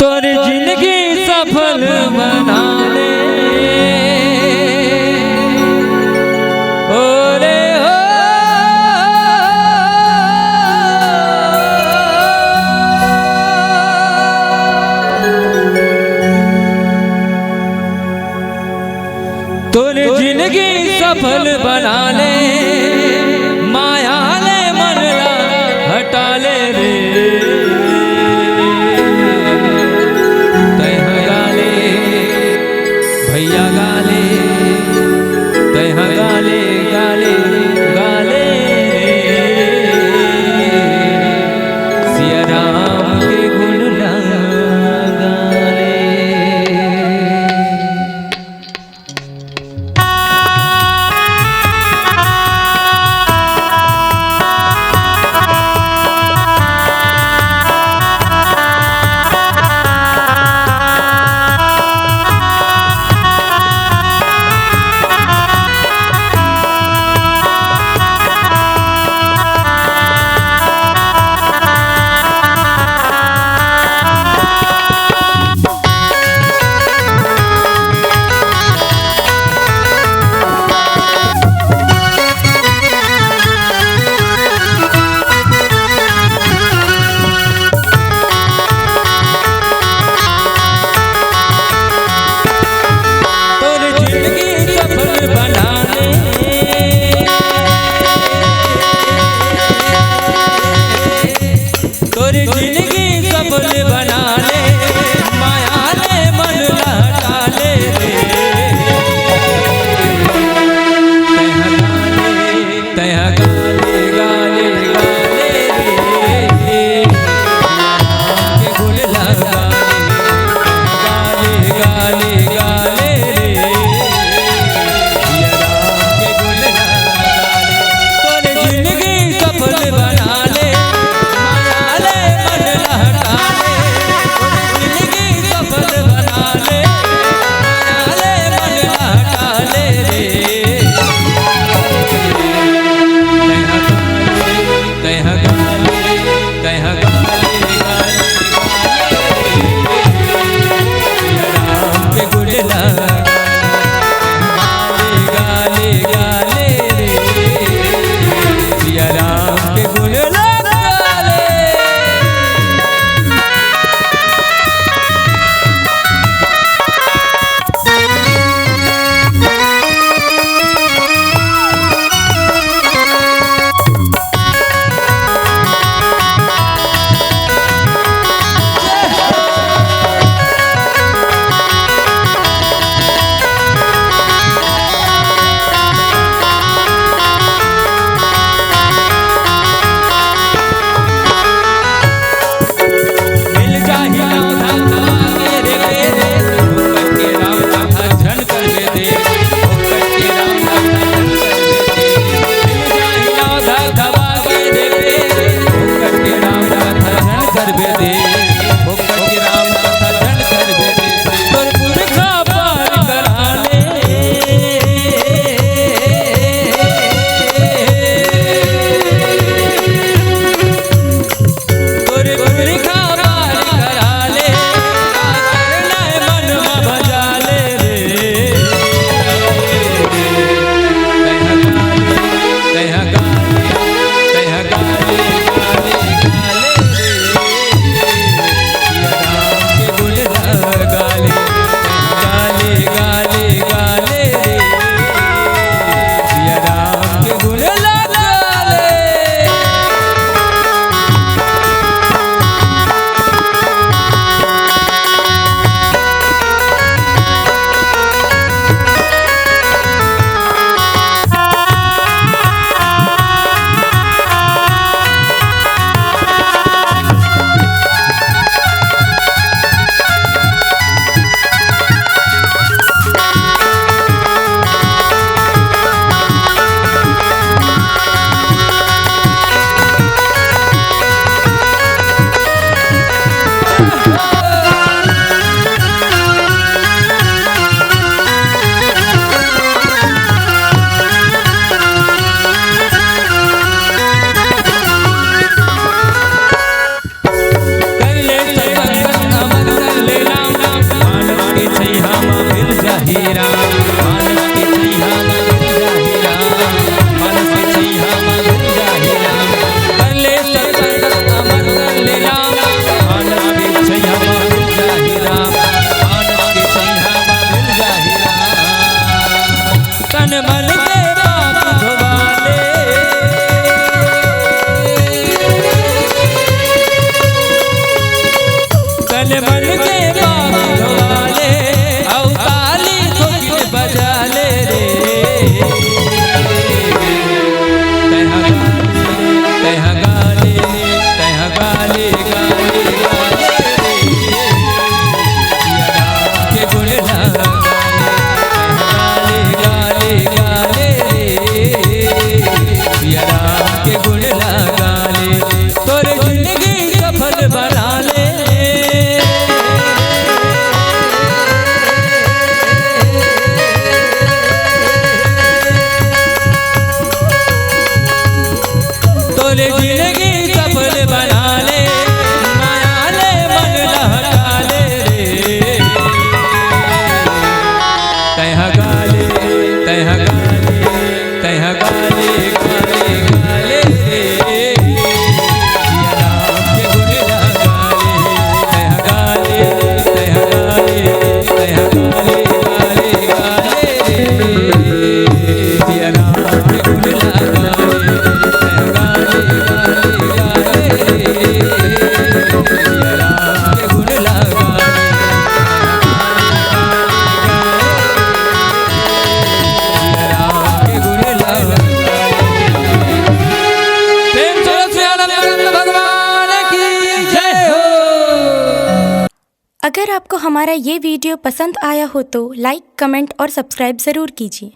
तोरी जिंदगी सफल बना ले ओरे हो तोरी जिंदगी सफल बना ले माया ले मनला हटा ले रे बोले जिंदगी सफल बना ले, माया ले मन लहटा ले रे। तह गाले तह गाले तह गाले गाले गाले रे। सिया राम के गुण लगा ले, तह गाले तह गाले तह गाले गाले गाले रे। सिया राम के गुण लगा ले, तह गाले गाले गाले रे। सिया राम के गुण लगा ले। अगर आपको हमारा ये वीडियो पसंद आया हो तो लाइक, कमेंट और सब्सक्राइब ज़रूर कीजिए।